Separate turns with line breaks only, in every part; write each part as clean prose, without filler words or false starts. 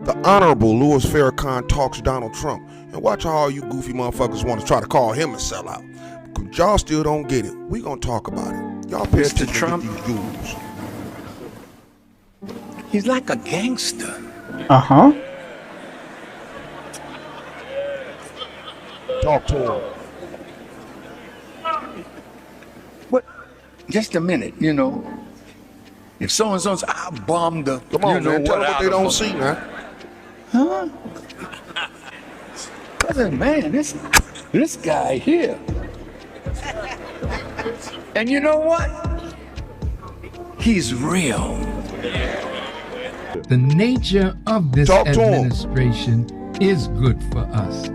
The Honorable Louis Farrakhan talks Donald Trump, and watch how all you goofy motherfuckers want to try to call him a sellout. Because y'all still don't get it. We gonna talk about it. Y'all pay attention to Trump. These jewels.
He's like a gangster.
Uh-huh.
Talk to him.
What? Just a minute, you know. If so-and-so's, I bombed the...
Come on, man. Tell them what they don't see, man.
Huh? Man, this guy here. And you know what? He's real.
The nature of this administration is good for us.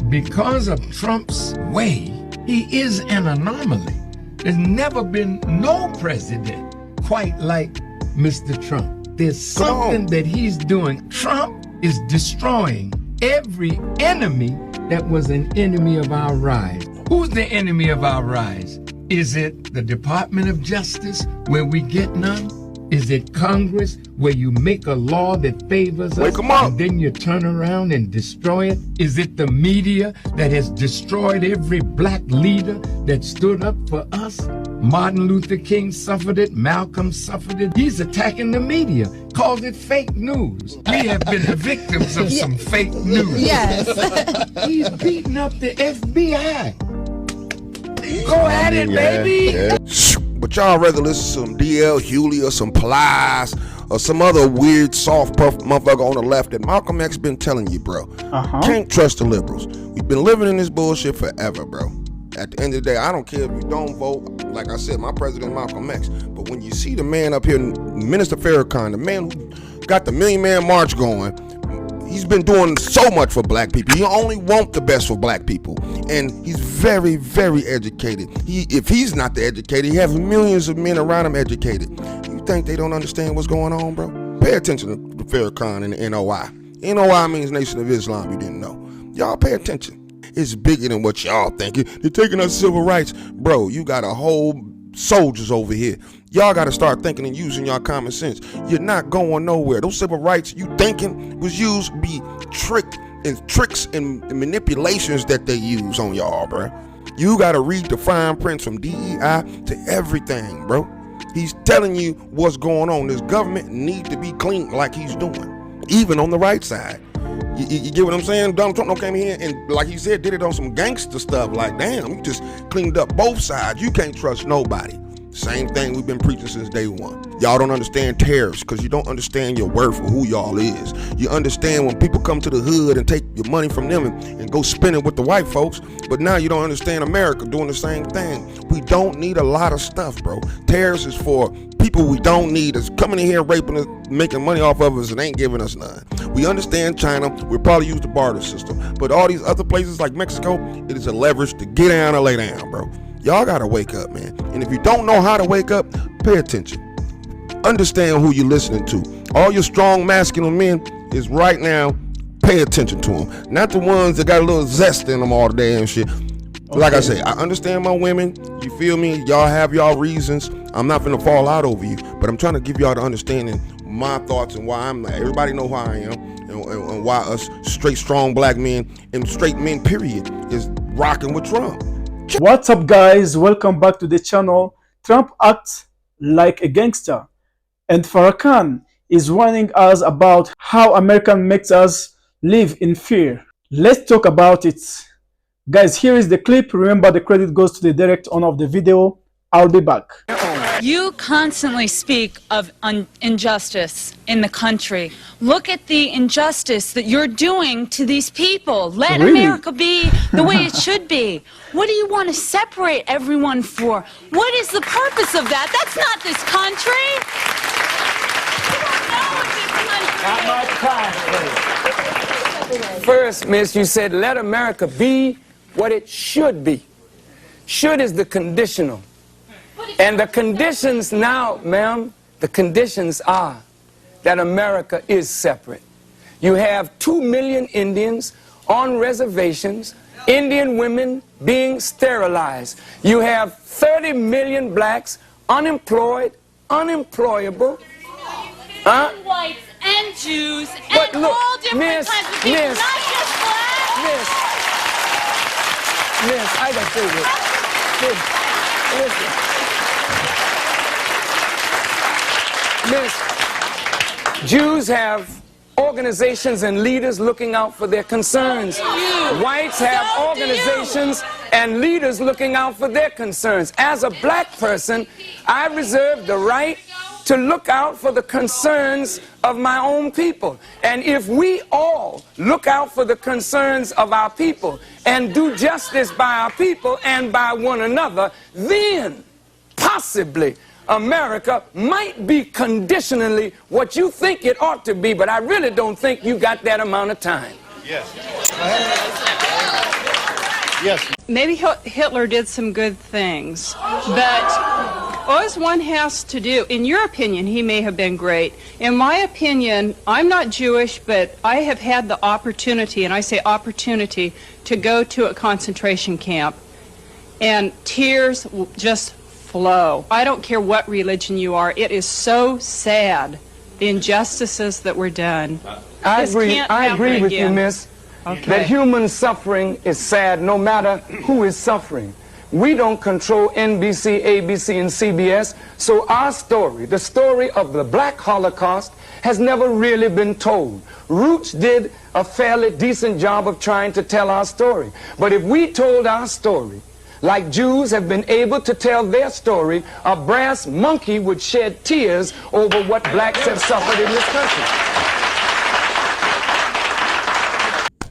Because of Trump's way, he is an anomaly. There's never been no president quite like Mr. Trump. There's something that he's doing. Trump is destroying every enemy that was an enemy of our rise. Who's the enemy of our rise? Is it the Department of Justice, where we get none? Is it Congress, where you make a law that favors us and then you turn around and destroy it? Is it the media that has destroyed every black leader that stood up for us? Martin Luther King suffered it, Malcolm suffered it. He's attacking the media, calls it fake news. We have been the victims of some fake news.
Yes.
He's beating up the FBI. Go at it, baby.
Yeah. But y'all rather listen to some DL Hewley or some Plies or some other weird soft puff motherfucker on the left that Malcolm X been telling you, bro. Can't trust the liberals. We've been living in this bullshit forever, bro. At the end of the day, I don't care if you don't vote. Like I said, my president Malcolm X. But when you see the man up here, Minister Farrakhan, the man who got the Million Man March going, he's been doing so much for black people. He only want the best for black people. And he's very, very educated. If he's not the educated, he has millions of men around him educated. You think they don't understand what's going on, bro? Pay attention to Farrakhan and the NOI. NOI means Nation of Islam, you didn't know. Y'all pay attention. It's bigger than what y'all think. They're taking us civil rights. Bro, you got a whole soldiers over here. Y'all got to start thinking and using your common sense. You're not going nowhere. Those civil rights you thinking was used to be tricks and manipulations that they use on y'all, bro. You got to read the fine prints from DEI to everything, bro. He's telling you what's going on. This government needs to be clean like he's doing, even on the right side. You get what I'm saying? Donald Trump came here and, like he said, did it on some gangster stuff. Like, damn, you just cleaned up both sides. You can't trust nobody. Same thing we've been preaching since day one. Y'all don't understand tariffs because you don't understand your worth or who y'all is. You understand when people come to the hood and take your money from them and go spend it with the white folks, but now you don't understand America doing the same thing. We don't need a lot of stuff, bro. Tariffs is for people we don't need that's coming in here raping us, making money off of us and ain't giving us none. We understand China. We'll probably use the barter system. But all these other places like Mexico, it is a leverage to get down or lay down, bro. Y'all gotta wake up, man. And if you don't know how to wake up, pay attention. Understand who you're listening to. All your strong masculine men is right now, pay attention to them. Not the ones that got a little zest in them all day and shit. Okay. Like I say, I understand my women. You feel me? Y'all have y'all reasons. I'm not gonna fall out over you, but I'm trying to give y'all the understanding my thoughts and why I'm like, everybody know who I am and why us straight strong black men and straight men period is rocking with Trump.
What's up, guys? Welcome back to the channel. Trump acts like a gangster, and Farrakhan is warning us about how America makes us live in fear. Let's talk about it. Guys, here is the clip. Remember, the credit goes to the direct owner of the video. I'll be back.
You constantly speak of injustice in the country. Look at the injustice that you're doing to these people. Let America be the way it should be. What do you want to separate everyone for? What is the purpose of that? That's not this country. You don't know this country.
First, miss, you said let America be what it should be. Should is the conditional. And the conditions now, ma'am, the conditions are that America is separate. You have 2 million Indians on reservations, Indian women being sterilized. You have 30 million blacks unemployed, unemployable.
And whites and Jews and all different kinds of people, not just blacks.
Miss, I gotta say this. Miss, Jews have organizations and leaders looking out for their concerns. Whites have organizations and leaders looking out for their concerns. As a black person, I reserve the right to look out for the concerns of my own people. And if we all look out for the concerns of our people and do justice by our people and by one another, then possibly America might be conditionally what you think it ought to be, but I really don't think you got that amount of time.
Yes. Yes.
Maybe Hitler did some good things, but all one has to do, in your opinion, he may have been great. In my opinion, I'm not Jewish, but I have had the opportunity, and I say opportunity, to go to a concentration camp, and tears just flow. I don't care what religion you are. It is so sad, the injustices that were done.
I agree with you, miss.
Okay.
That human suffering is sad no matter who is suffering. We don't control NBC, ABC, and CBS, so our story, the story of the Black Holocaust, has never really been told. Roots did a fairly decent job of trying to tell our story. But if we told our story, like Jews have been able to tell their story, a brass monkey would shed tears over what blacks have suffered in this country.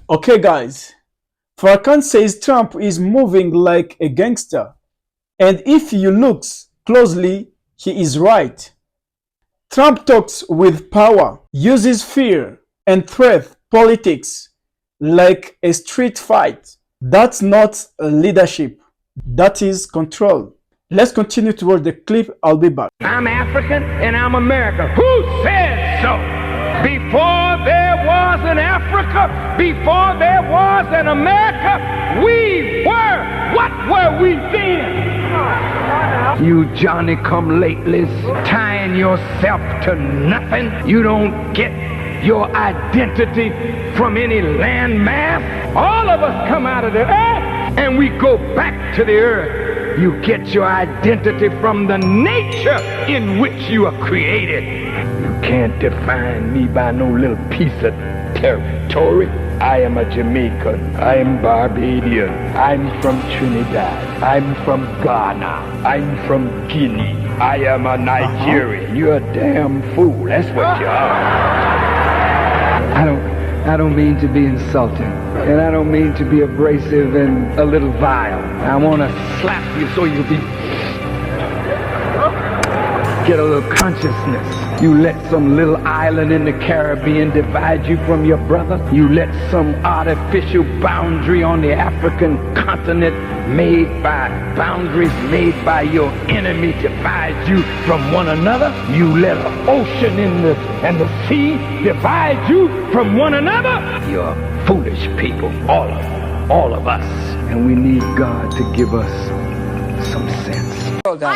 Okay, guys. Farrakhan says Trump is moving like a gangster. And if you look closely, he is right. Trump talks with power, uses fear and threat politics like a street fight. That's not leadership. That is control. Let's continue to watch the clip. I'll be back.
I'm African and I'm American. Who said so? Before there was an Africa, before there was an America, we were. What were we then? You Johnny-come-latelys, tying yourself to nothing. You don't get your identity from any landmass. All of us come out of the earth and we go back to the earth. You get your identity from the nature in which you are created. You can't define me by no little piece of territory. I am a Jamaican. I am Barbadian. I'm from Trinidad. I'm from Ghana. I'm from Guinea. I am a Nigerian. You're a damn fool. That's what you are. I don't mean to be insulting, and I don't mean to be abrasive and a little vile. I want to slap you so you'll get a little consciousness. You let some little island in the Caribbean divide you from your brother. You let some artificial boundary on the African continent boundaries made by your enemy divide you from one another. You let an ocean and the sea divide you from one another. You're foolish people, all of us. And we need God to give us some sense.
Hold on.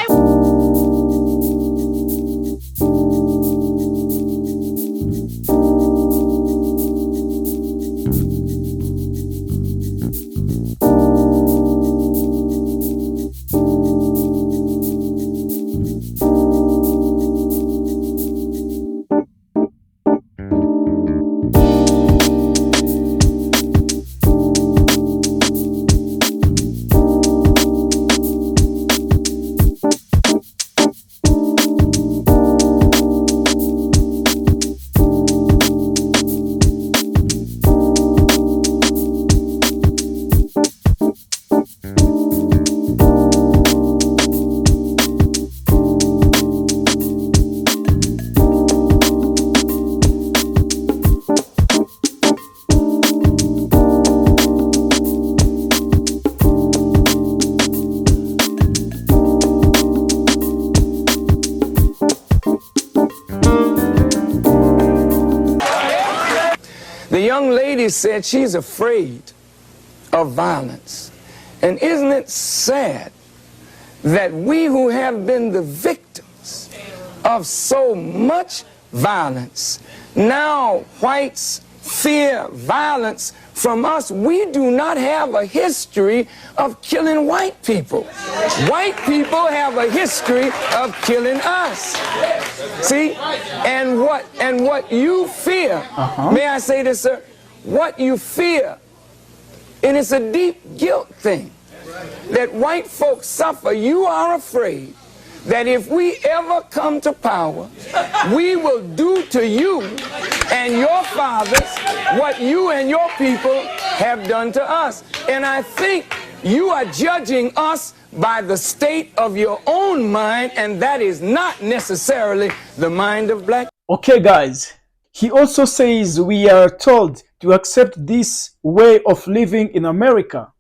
The young lady said she's afraid of violence. And isn't it sad that we who have been the victims of so much violence, now whites fear violence from us. We do not have a history of killing white people. White people have a history of killing us. See? And what you fear, may I say this, sir? What you fear, and it's a deep guilt thing, that white folks suffer. You are afraid that if we ever come to power, we will do to you and your fathers what you and your people have done to us. And I think you are judging us by the state of your own mind, and that is not necessarily the mind of black.
Okay, guys. He also says we are told to accept this way of living in America,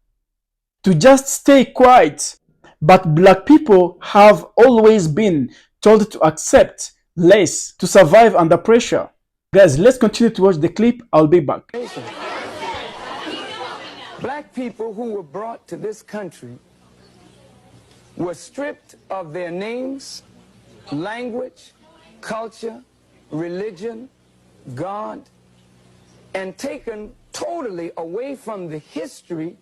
to just stay quiet. But black people have always been told to accept less to survive under pressure. Guys, let's continue to watch the clip. I'll be back.
Black people who were brought to this country were stripped of their names, language, culture, religion, God, and taken totally away from the history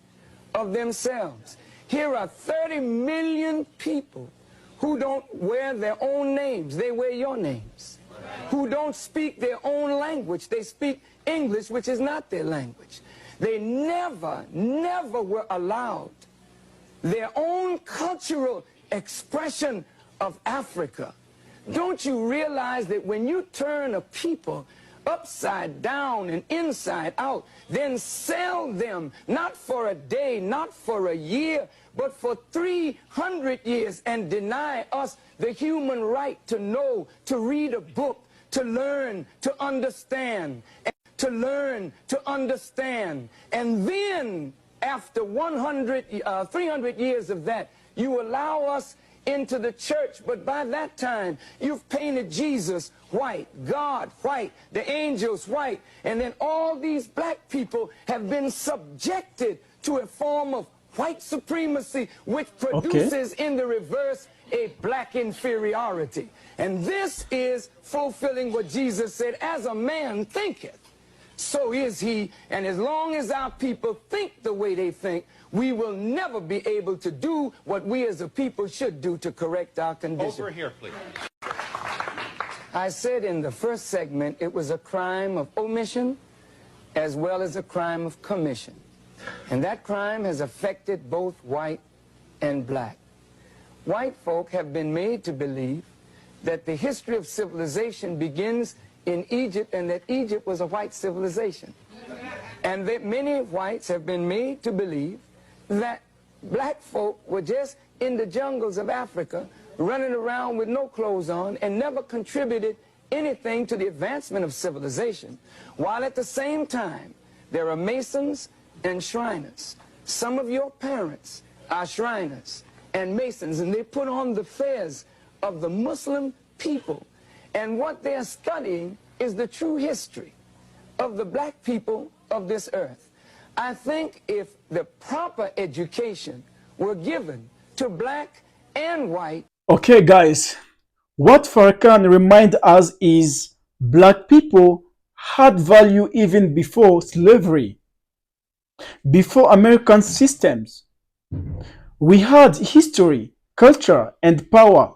of themselves. Here are 30 million people who don't wear their own names. They wear your names. Who don't speak their own language. They speak English, which is not their language. They never were allowed their own cultural expression of Africa. Don't you realize that when you turn a people upside down and inside out, then sell them not for a day, not for a year, but for 300 years, and deny us the human right to know, to read a book, to learn, to understand, to learn, to understand. And then after 300 years of that, you allow us into the church, but by that time you've painted Jesus white, God white, the angels white, and then all these black people have been subjected to a form of white supremacy, which produces in the reverse a black inferiority. And this is fulfilling what Jesus said, as a man thinketh, so is he. And as long as our people think the way they think, we will never be able to do what we as a people should do to correct our condition.
Over here, please.
I said in the first segment it was a crime of omission as well as a crime of commission. And that crime has affected both white and black. White folk have been made to believe that the history of civilization begins in Egypt, and that Egypt was a white civilization. And that many whites have been made to believe that black folk were just in the jungles of Africa, running around with no clothes on, and never contributed anything to the advancement of civilization. While at the same time, there are Masons and Shriners. Some of your parents are Shriners and Masons, and they put on the fez of the Muslim people. And what they're studying is the true history of the black people of this earth. I think if the proper education were given to black and white.
Okay, guys, what Farrakhan reminds us is black people had value even before slavery, before American systems. We had history, culture, and power.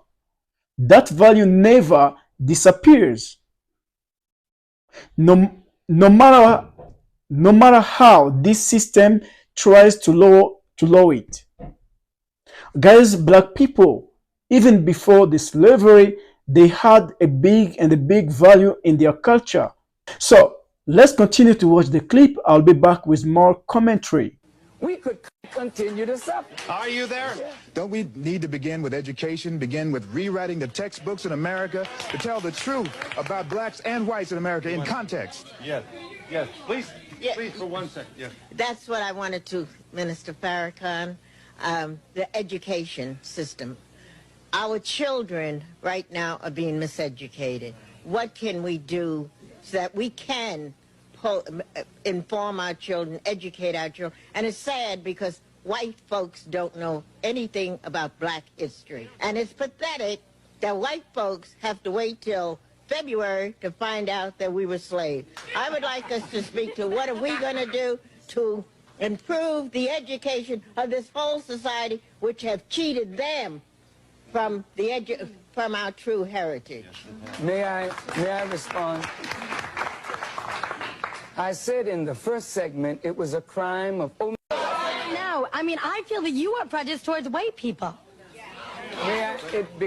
That value never disappears. No matter how this system tries to lower it. Guys, black people, even before the slavery, they had a big value in their culture. So let's continue to watch the clip. I'll be back with more commentary.
We could continue to suffer.
Are you there?
Yeah.
Don't we need to begin with education, begin with rewriting the textbooks in America to tell the truth about blacks and whites in America in context?
Yes, yes. Please,
Yeah.
please, for 1 second. Yes.
That's what I wanted to, Minister Farrakhan, the education system. Our children right now are being miseducated. What can we do so that we can inform our children, educate our children? And it's sad because white folks don't know anything about black history. And it's pathetic that white folks have to wait till February to find out that we were slaves. I would like us to speak to what are we going to do to improve the education of this whole society, which have cheated them from from our true heritage.
May I respond? I said in the first segment it was a crime of
No, I mean, I feel that you are prejudiced towards white people.
it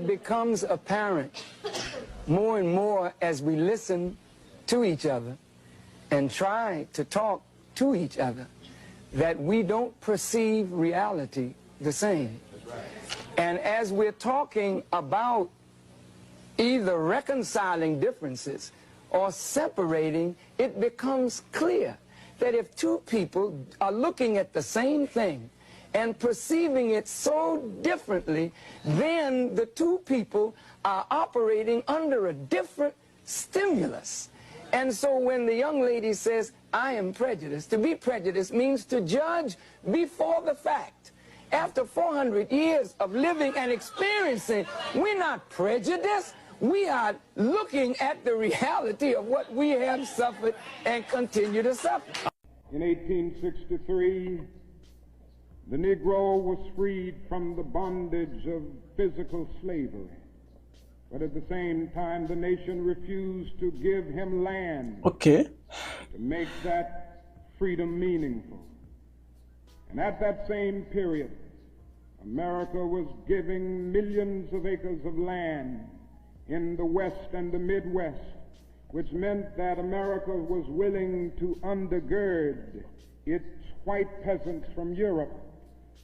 becomes apparent more and more as we listen to each other and try to talk to each other that we don't perceive reality the same. And as we're talking about either reconciling differences or separating, it becomes clear that if two people are looking at the same thing and perceiving it so differently, then the two people are operating under a different stimulus. And so when the young lady says, I am prejudiced, to be prejudiced means to judge before the fact. After 400 years of living and experiencing, we're not prejudiced. We are looking at the reality of what we have suffered and continue to suffer.
In 1863, the Negro was freed from the bondage of physical slavery. But at the same time, the nation refused to give him land
to
make that freedom meaningful. And at that same period, America was giving millions of acres of land in the West and the Midwest, which meant that America was willing to undergird its white peasants from Europe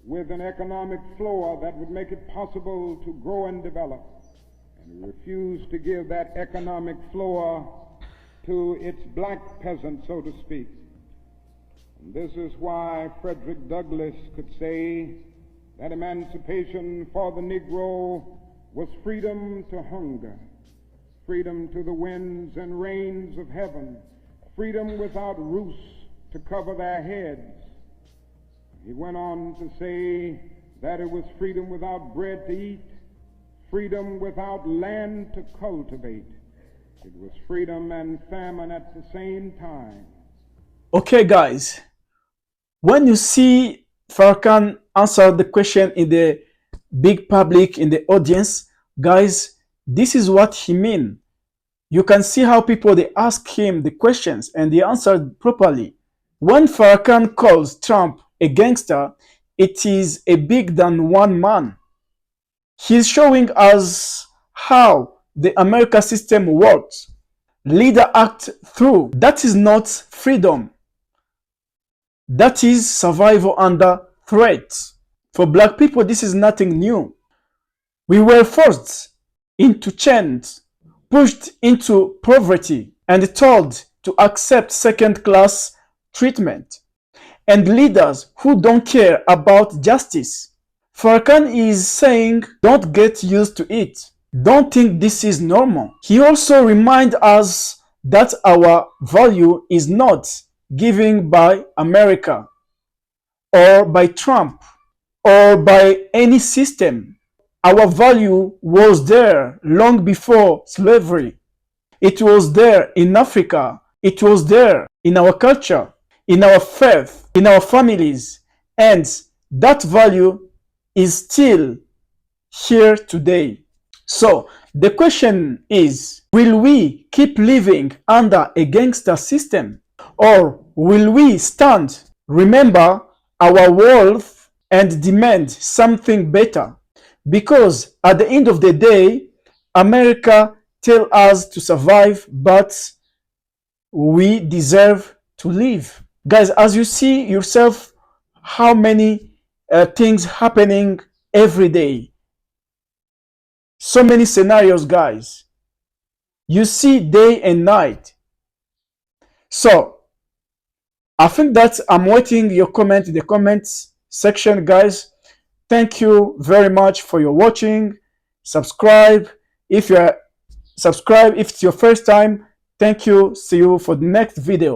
with an economic floor that would make it possible to grow and develop. And it refused to give that economic floor to its black peasants, so to speak. And this is why Frederick Douglass could say that emancipation for the Negro was freedom to hunger, freedom to the winds and rains of heaven, freedom without roofs to cover their heads. He went on to say that it was freedom without bread to eat, freedom without land to cultivate. It was freedom and famine at the same time.
Okay, guys, when you see Farrakhan answer the question in the big public, in the audience, guys, this is what he mean. You can see how people, they ask him the questions and he answered properly. When Farrakhan calls Trump a gangster, it is a big than one man. He's showing us how the American system works. Leader act through. That is not freedom. That is survival under threat. For black people, this is nothing new. We were forced into chains, pushed into poverty, and told to accept second-class treatment, and leaders who don't care about justice. Farrakhan is saying, don't get used to it. Don't think this is normal. He also reminds us that our value is not given by America or by Trump or by any system. Our value was there long before slavery. It was there in Africa. It was there in our culture, in our faith, in our families. And that value is still here today. So the question is, will we keep living under a gangster system? Or will we stand, remember our worth, and demand something better? Because at the end of the day, America tells us to survive, but we deserve to live. Guys, as you see yourself, how many things happening every day. So many scenarios, guys. You see day and night. So, I think that I'm waiting your comment in the comments section, guys. Thank you very much for your watching. Subscribe if you're subscribed if it's your first time. Thank you. See you for the next video.